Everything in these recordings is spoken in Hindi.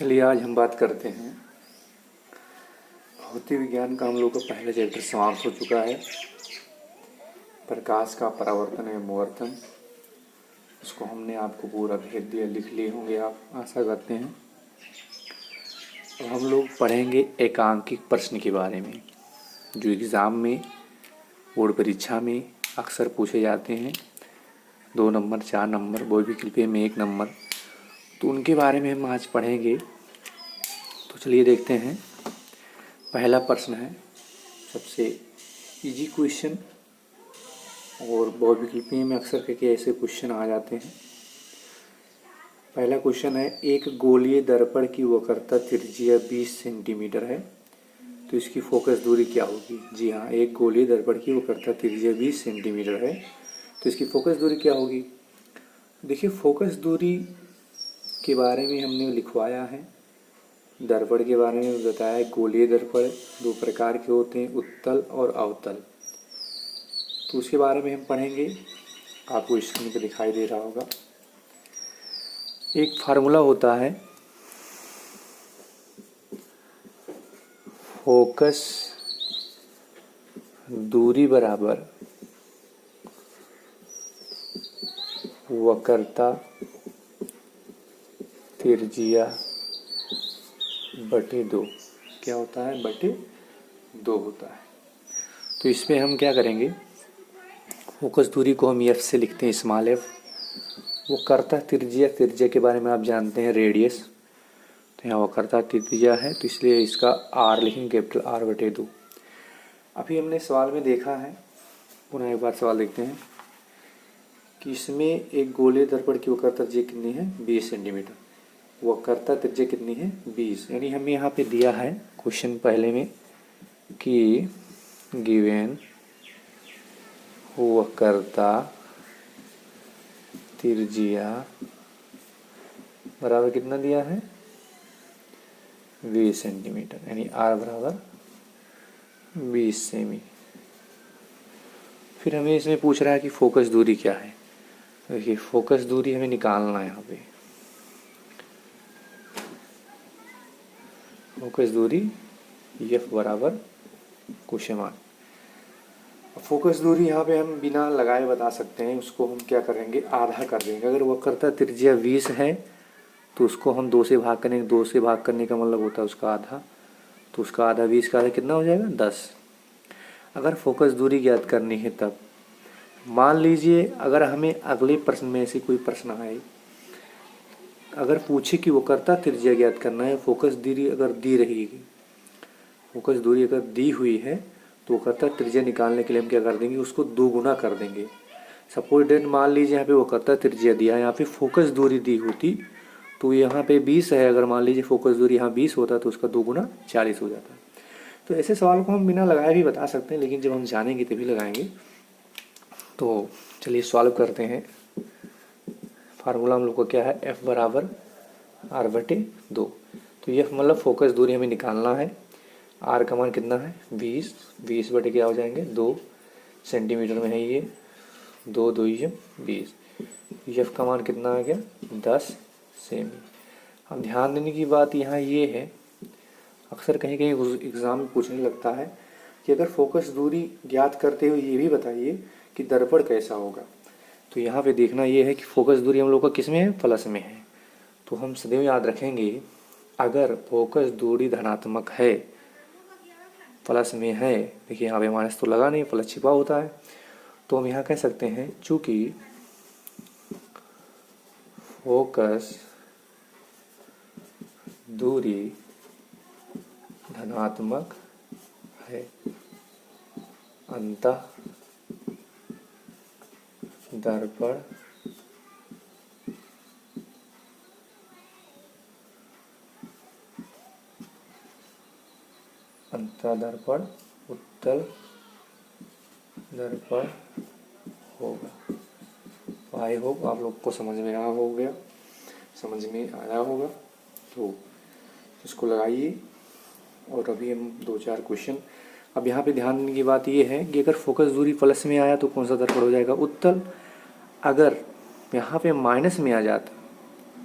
चलिए आज हम बात करते हैं भौतिक विज्ञान का। हम लोग का पहला चैप्टर समाप्त हो चुका है, प्रकाश का परावर्तन एवं विवर्तन। उसको हमने आपको पूरा भेज दिया, लिख लिए होंगे आप, आशा करते हैं। अब हम लोग पढ़ेंगे एकांकिक प्रश्न के बारे में, जो एग्ज़ाम में, बोर्ड परीक्षा में अक्सर पूछे जाते हैं। 2 नंबर, 4 नंबर, वो भी कृपया में 1 नंबर। तो उनके बारे में हम आज पढ़ेंगे। तो चलिए देखते हैं। पहला प्रश्न है सबसे इजी क्वेश्चन, और बहुविकल्पीय में अक्सर करके ऐसे क्वेश्चन आ जाते हैं। पहला क्वेश्चन है, एक गोलीय दर्पण की वक्रता त्रिज्या 20 सेंटीमीटर है, तो इसकी फोकस दूरी क्या होगी? जी हाँ, एक गोलीय दर्पण की वक्रता त्रिज्या 20 सेंटीमीटर है, तो इसकी फोकस दूरी क्या होगी? देखिए, फोकस दूरी के बारे में हमने लिखवाया है, दर्पण के बारे में बताया है। गोलीय दर्पण 2 प्रकार के होते हैं, उत्तल और अवतल। तो उसके बारे में हम पढ़ेंगे, आपको स्क्रीन पर दिखाई दे रहा होगा। एक फार्मूला होता है, फोकस दूरी बराबर वक्रता त्रिज्या बटे 2। क्या होता है? बटे 2 होता है। तो इसमें हम क्या करेंगे, फोकस दूरी को हम एफ से लिखते हैं, स्मॉल एफ। वक्रता त्रिज्या के बारे में आप जानते हैं, रेडियस। तो यहाँ वक्रता त्रिज्या है, तो इसलिए इसका आर लिखेंगे, कैपिटल आर बटे 2। अभी हमने सवाल में देखा है, पुनः एक बार सवाल देखते हैं कि इसमें एक गोलीय दर्पण की वक्रता त्रिज्या कितनी है? 20 सेंटीमीटर। वक्रता त्रिज्या कितनी है? 20। यानी हमें यहाँ पे दिया है क्वेश्चन पहले में कि गिवन वक्रता त्रिज्या बराबर कितना दिया है? 20 सेंटीमीटर, यानी आर बराबर 20 सेमी। फिर हमें इसमें पूछ रहा है कि फोकस दूरी क्या है। देखिए, फोकस दूरी हमें निकालना है। यहाँ पे फोकस दूरी एफ बराबर क्वेश्चन मार्क। फोकस दूरी यहाँ पे हम बिना लगाए बता सकते हैं। उसको हम क्या करेंगे, आधा कर देंगे। अगर वक्रता त्रिज्या 20 है तो उसको हम 2 से भाग करेंगे। 2 से भाग करने का मतलब होता है उसका आधा, तो उसका आधा 20 का आधा कितना हो जाएगा? 10। अगर फोकस दूरी ज्ञात करनी है तब मान लीजिए, अगर हमें अगले प्रश्न में ऐसी कोई प्रश्न आए, अगर पूछे कि वक्रता त्रिज्या ज्ञात करना है, फोकस दूरी अगर दी रहेगी, फोकस दूरी अगर दी हुई है, तो वक्रता त्रिज्या निकालने के लिए हम क्या कर देंगे, उसको 2 गुना कर देंगे। सपोज डेट मान लीजिए यहाँ पे वक्रता त्रिज्या दिया है, यहाँ पे फोकस दूरी दी होती तो यहाँ पे 20 है। अगर मान लीजिए फोकस दूरी यहाँ 20 होता तो उसका 2 गुना 40 हो जाता। तो ऐसे सवाल को हम बिना लगाए भी बता सकते हैं, लेकिन जब हम जानेंगे तभी लगाएंगे। तो चलिए सॉल्व करते हैं। फार्मूला हम लोग को क्या है, एफ बराबर आर बटे 2। तो एफ मतलब फोकस दूरी हमें निकालना है। आर का मान कितना है? 20। 20 बटे क्या हो जाएंगे? 2 सेंटीमीटर में है ये, 2 2 20। एफ का मान कितना आ गया? 10 सेमी। अब ध्यान देने की बात यहाँ ये है, अक्सर कहीं कहीं एग्ज़ाम में पूछने लगता है कि अगर फोकस दूरी ज्ञात करते हुए ये भी बताइए कि दर्पण कैसा होगा। तो यहाँ पे देखना ये है कि फोकस दूरी हम लोग का किस में है? प्लस में है। तो हम सदैव याद रखेंगे, अगर फोकस दूरी धनात्मक है, प्लस में है, देखिए यहाँ पे माइनस तो लगा नहीं, प्लस छिपा होता है, तो हम यहाँ कह सकते हैं चूँकि फोकस दूरी धनात्मक है, अंतः दर्पण दर्पण उत्तल दर्पण होगा। तो आई होप आप लोग को समझ में आया होगा। तो इसको लगाइए। और अभी हम 2-4 क्वेश्चन। अब यहाँ पे ध्यान देने की बात ये है कि अगर फोकस दूरी प्लस में आया तो कौन सा दर्पण हो जाएगा? उत्तल। अगर यहाँ पे माइनस में आ जाता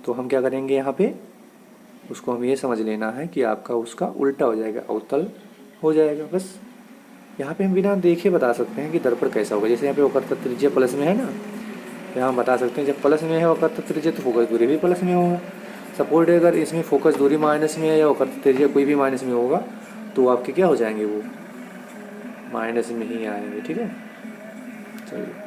तो हम क्या करेंगे, यहाँ पे उसको हम ये समझ लेना है कि आपका उसका उल्टा हो जाएगा, अवतल हो जाएगा। बस यहाँ पे हम बिना देखे बता सकते हैं कि दर्पण कैसा होगा। जैसे यहाँ पे वक्रता त्रिज्या प्लस में है ना, यहाँ हम बता सकते हैं जब प्लस में है वक्रता त्रिज्या तो फोकस दूरी भी प्लस में होगा। सपोर्ट अगर इसमें फोकस दूरी माइनस में है या वक्रता त्रिज्या कोई भी माइनस में होगा तो आपके क्या हो जाएंगे, वो माइनस में ही आएंगे। ठीक है, चलिए।